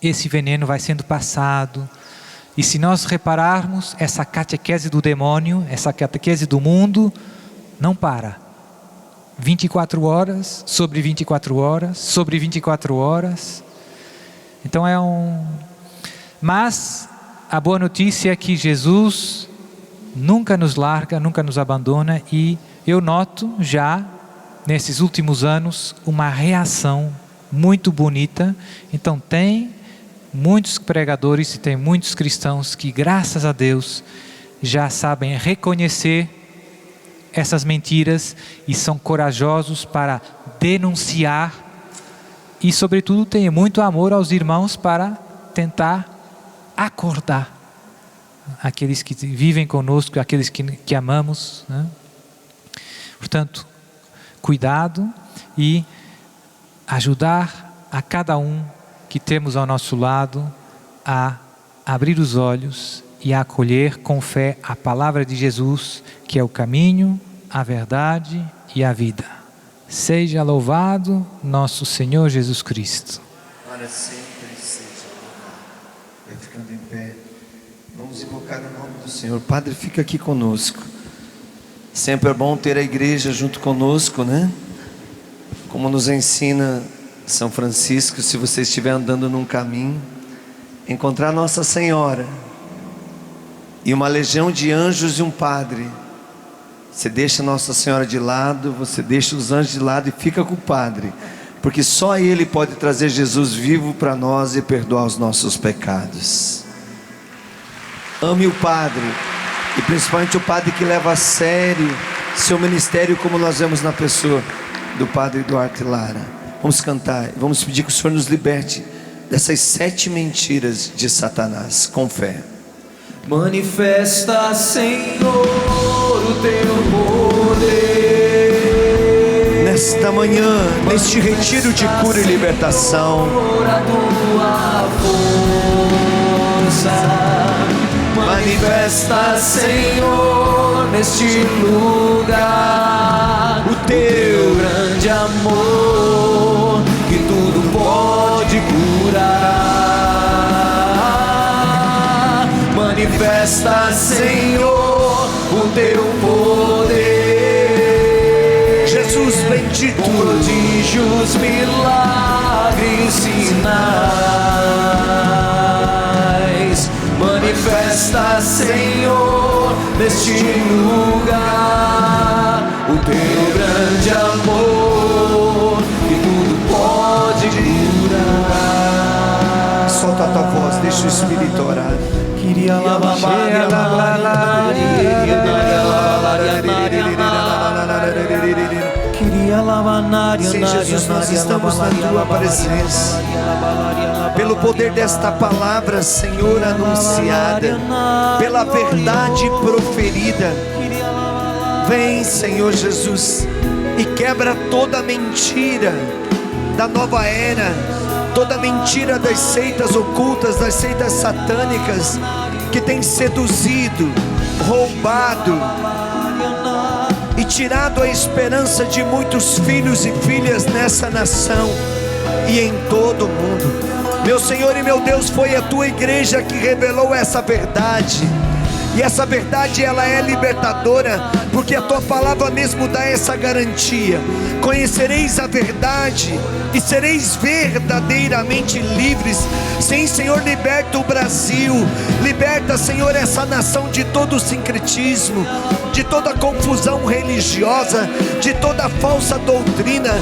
[SPEAKER 1] esse veneno vai sendo passado. E se nós repararmos, essa catequese do demônio, essa catequese do mundo, não para. 24 horas, sobre 24 horas, sobre 24 horas. Então Mas a boa notícia é que Jesus nunca nos larga, nunca nos abandona, e eu noto já, nesses últimos anos, uma reação muito bonita. Então tem muitos pregadores e tem muitos cristãos que, graças a Deus, já sabem reconhecer essas mentiras e são corajosos para denunciar e, sobretudo, têm muito amor aos irmãos para tentar acordar aqueles que vivem conosco, aqueles que amamos, né? Portanto, cuidado e ajudar a cada um que temos ao nosso lado a abrir os olhos e a acolher com fé a palavra de Jesus, que é o caminho, a verdade e a vida. Seja louvado nosso Senhor Jesus Cristo.
[SPEAKER 2] Para sempre seja louvado. Vai ficando em pé. Vamos invocar o nome do Senhor. Padre, fica aqui conosco. Sempre é bom ter a igreja junto conosco, né? Como nos ensina São Francisco, se você estiver andando num caminho, encontrar Nossa Senhora, e uma legião de anjos e um padre. Você deixa Nossa Senhora de lado, você deixa os anjos de lado e fica com o padre, porque só Ele pode trazer Jesus vivo para nós e perdoar os nossos pecados. Ame o padre, e principalmente o padre que leva a sério seu ministério, como nós vemos na pessoa do padre Duarte Lara. Vamos cantar, vamos pedir que o Senhor nos liberte dessas 7 mentiras de Satanás, com fé.
[SPEAKER 3] Manifesta, Senhor, o teu poder
[SPEAKER 2] nesta manhã, neste retiro de cura e libertação.
[SPEAKER 3] A tua força. Manifesta, Senhor, neste lugar
[SPEAKER 2] o teu
[SPEAKER 3] grande amor que tudo pode curar. Manifesta, Senhor, o teu poder.
[SPEAKER 2] Jesus bendito,
[SPEAKER 3] com prodígios, milagres, sinais. Manifesta, Senhor, neste lugar o teu grande amor que tudo pode curar.
[SPEAKER 2] Solta a tua voz, deixa o Espírito orar. Sim, Jesus, nós estamos na tua presença, pelo poder desta palavra, Senhor, anunciada, pela verdade proferida. Vem, Senhor Jesus, e quebra toda mentira da nova era, toda mentira das seitas ocultas, das seitas satânicas, que tem seduzido, roubado e tirado a esperança de muitos filhos e filhas nessa nação e em todo o mundo. Meu Senhor e meu Deus, foi a tua igreja que revelou essa verdade, e essa verdade ela é libertadora, porque a tua palavra mesmo dá essa garantia: conhecereis a verdade e sereis verdadeiramente livres. Sim, Senhor, liberta o Brasil, liberta, Senhor, essa nação de todo o sincretismo, de toda confusão religiosa, de toda falsa doutrina,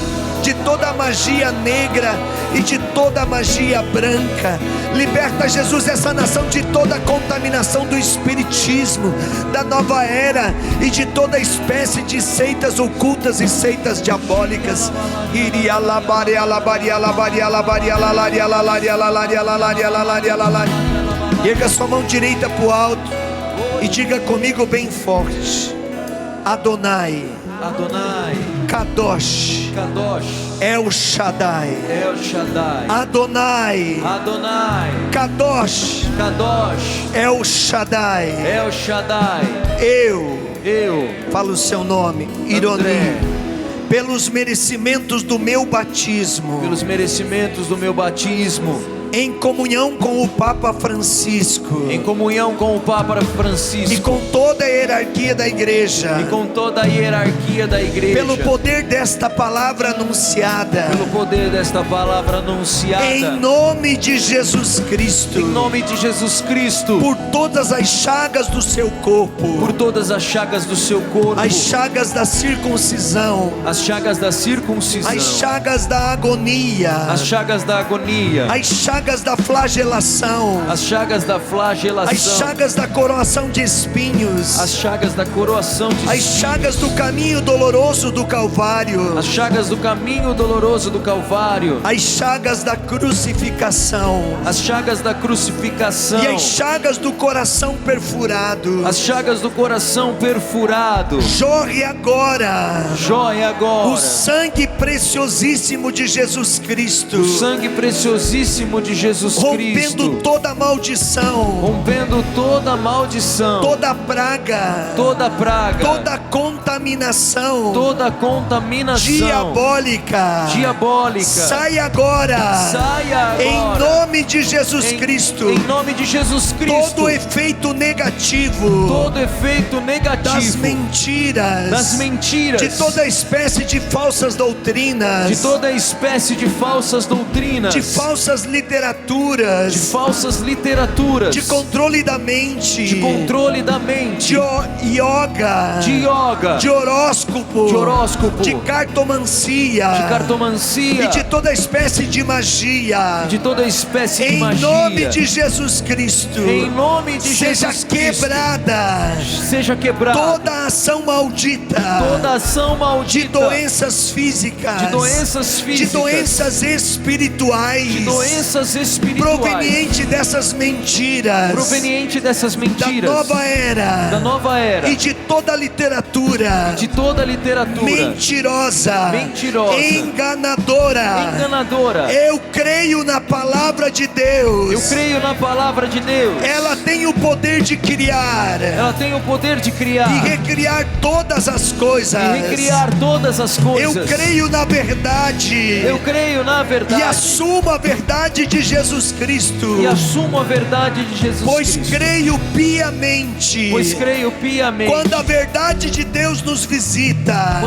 [SPEAKER 2] de toda magia negra e de toda magia branca. Liberta, Jesus, essa nação de toda contaminação do espiritismo, da nova era e de toda espécie de seitas ocultas e seitas diabólicas. Erga sua mão direita para o alto e diga comigo bem forte: Adonai,
[SPEAKER 3] Adonai,
[SPEAKER 2] Kadosh,
[SPEAKER 3] Kadosh,
[SPEAKER 2] El Shaddai,
[SPEAKER 3] El Shaddai,
[SPEAKER 2] Adonai,
[SPEAKER 3] Adonai,
[SPEAKER 2] Kadosh,
[SPEAKER 3] Kadosh,
[SPEAKER 2] El Shaddai.
[SPEAKER 3] El Shaddai.
[SPEAKER 2] Eu
[SPEAKER 3] Falo
[SPEAKER 2] o seu nome, Ironi, pelos merecimentos do meu batismo,
[SPEAKER 3] pelos merecimentos do meu batismo,
[SPEAKER 2] em comunhão com o Papa Francisco,
[SPEAKER 3] em comunhão com o Papa Francisco,
[SPEAKER 2] e com toda a hierarquia da igreja,
[SPEAKER 3] e com toda a hierarquia da igreja,
[SPEAKER 2] pelo poder desta palavra anunciada,
[SPEAKER 3] pelo poder desta palavra anunciada,
[SPEAKER 2] em nome de Jesus Cristo,
[SPEAKER 3] em nome de Jesus Cristo,
[SPEAKER 2] por todas as chagas do seu corpo,
[SPEAKER 3] por todas as chagas do seu corpo,
[SPEAKER 2] as chagas da circuncisão,
[SPEAKER 3] as chagas da circuncisão,
[SPEAKER 2] as chagas da agonia,
[SPEAKER 3] as chagas da agonia,
[SPEAKER 2] as chagas da flagelação,
[SPEAKER 3] as chagas da flagelação,
[SPEAKER 2] as chagas da coroação de espinhos,
[SPEAKER 3] as chagas da coroação de
[SPEAKER 2] as
[SPEAKER 3] espinhos,
[SPEAKER 2] chagas do caminho doloroso do Calvário,
[SPEAKER 3] as chagas do caminho doloroso do Calvário,
[SPEAKER 2] as chagas da crucificação,
[SPEAKER 3] as chagas da crucificação,
[SPEAKER 2] e as chagas do coração perfurado.
[SPEAKER 3] as chagas do coração perfurado.
[SPEAKER 2] Jorre agora
[SPEAKER 3] Agora
[SPEAKER 2] o sangue preciosíssimo de Jesus Cristo,
[SPEAKER 3] o sangue preciosíssimo de Jesus Cristo,
[SPEAKER 2] rompendo toda maldição,
[SPEAKER 3] rompendo toda maldição,
[SPEAKER 2] toda praga,
[SPEAKER 3] toda praga,
[SPEAKER 2] toda contaminação,
[SPEAKER 3] toda contaminação
[SPEAKER 2] diabólica. Sai agora, em nome de Jesus Cristo,
[SPEAKER 3] em nome de Jesus Cristo,
[SPEAKER 2] todo efeito negativo, das mentiras, de toda espécie de falsas doutrinas,
[SPEAKER 3] de toda espécie de falsas doutrinas,
[SPEAKER 2] de falsas lideranças literaturas,
[SPEAKER 3] de falsas literaturas,
[SPEAKER 2] de controle da mente,
[SPEAKER 3] de controle da mente,
[SPEAKER 2] de yoga, de horóscopo, de cartomancia, e de toda espécie de magia,
[SPEAKER 3] em
[SPEAKER 2] nome de Jesus Cristo, seja quebrada toda ação maldita, de doenças físicas, de doenças espirituais, proveniente dessas mentiras, da nova era, e de toda literatura, mentirosa, enganadora. Eu creio na palavra de Deus. Ela tem o poder de criar, e recriar todas as coisas. Eu creio na verdade, e assumo a verdade de Jesus Cristo, pois creio piamente, quando a verdade de Deus nos visita,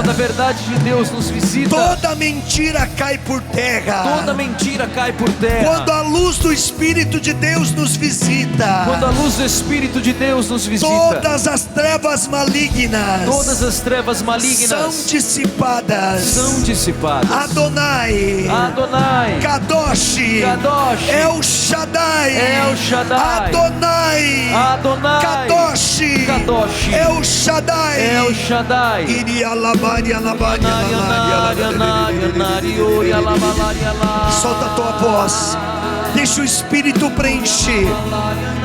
[SPEAKER 2] toda mentira cai por terra, quando a luz do Espírito de Deus nos visita, todas as trevas malignas são dissipadas. Adonai, Kadosh, El Shaddai, Adonai, Kadosh, El Shaddai, solta a tua voz, deixa o Espírito preencher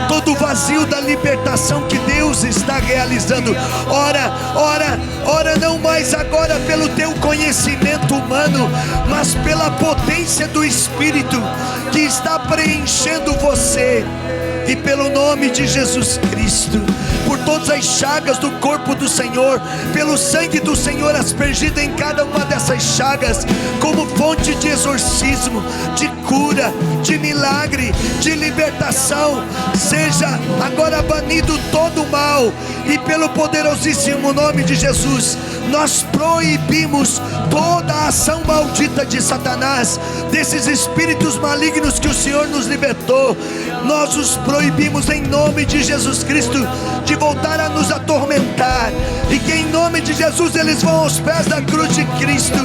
[SPEAKER 2] todo o vazio da libertação que Deus está realizando. Ora não mais agora pelo teu conhecimento humano, mas pela potência do Espírito que está preenchendo você. E pelo nome de Jesus Cristo, por todas as chagas do corpo do Senhor, pelo sangue do Senhor aspergido em cada uma dessas chagas, como fonte de exorcismo, de cura, de milagre, de libertação, seja agora banido todo o mal, e pelo poderosíssimo nome de Jesus, nós proibimos toda a ação maldita de Satanás, desses espíritos malignos que o Senhor nos libertou. Nós os proibimos em nome de Jesus Cristo de voltar a nos atormentar, e que em nome de Jesus eles vão aos pés da cruz de Cristo,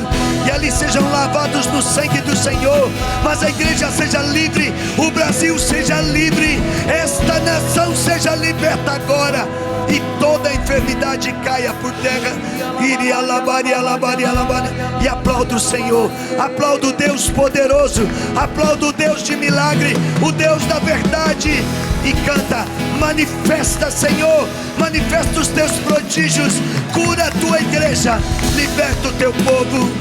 [SPEAKER 2] e ali sejam lavados no sangue do Senhor. Mas a igreja seja livre, o Brasil seja livre, esta nação seja liberta agora, e toda enfermidade caia por terra. E aplaudo o Senhor, aplaudo o Deus poderoso, aplaudo o Deus de milagre, o Deus da verdade, e canta: manifesta, Senhor, manifesta os teus prodígios, cura a tua igreja, liberta o teu povo.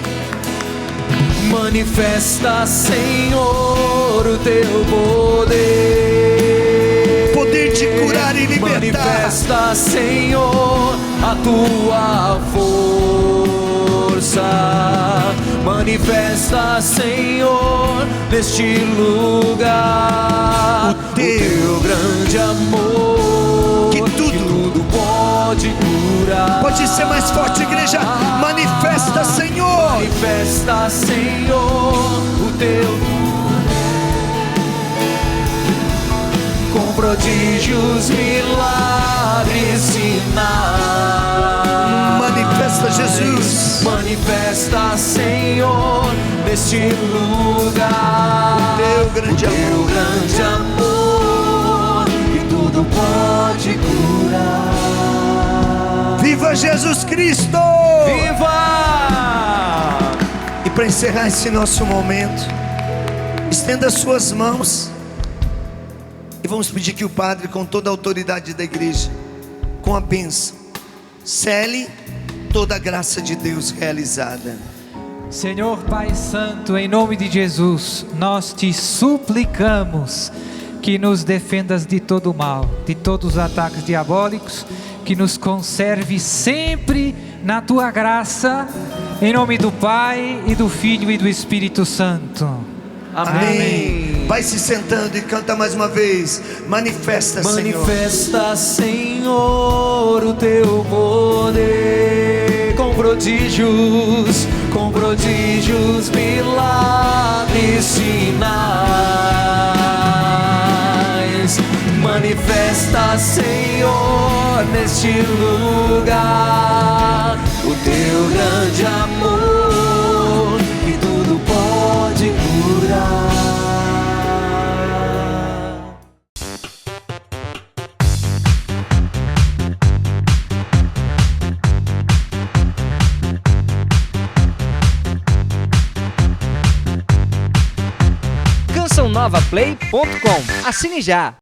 [SPEAKER 3] Manifesta, Senhor, o teu poder,
[SPEAKER 2] poder de curar e libertar.
[SPEAKER 3] Manifesta, Senhor, a tua força. Manifesta, Senhor, neste lugar
[SPEAKER 2] o teu
[SPEAKER 3] grande amor,
[SPEAKER 2] que tudo
[SPEAKER 3] pode curar.
[SPEAKER 2] Pode ser mais forte, igreja. Manifesta, Senhor.
[SPEAKER 3] Manifesta, Senhor, o teu com prodígios, milagres, sinais.
[SPEAKER 2] Manifesta, Jesus.
[SPEAKER 3] Manifesta, Senhor, neste lugar
[SPEAKER 2] o teu grande
[SPEAKER 3] amor, que tudo pode curar.
[SPEAKER 2] Viva Jesus Cristo!
[SPEAKER 3] Viva!
[SPEAKER 2] E para encerrar esse nosso momento, estenda as suas mãos e vamos pedir que o Padre, com toda a autoridade da igreja, com a bênção, cele toda a graça de Deus realizada.
[SPEAKER 1] Senhor Pai Santo, em nome de Jesus, nós te suplicamos que nos defendas de todo o mal, de todos os ataques diabólicos, que nos conserve sempre na tua graça, em nome do Pai e do Filho e do Espírito Santo.
[SPEAKER 2] Amém. Vai se sentando e canta mais uma vez. Manifesta,
[SPEAKER 3] Senhor, o teu poder, com com prodígios, milagres, sinais. Manifesta, Senhor, neste lugar o teu grande amor, que tudo pode curar.
[SPEAKER 4] CançãoNovaPlay.com. Assine já!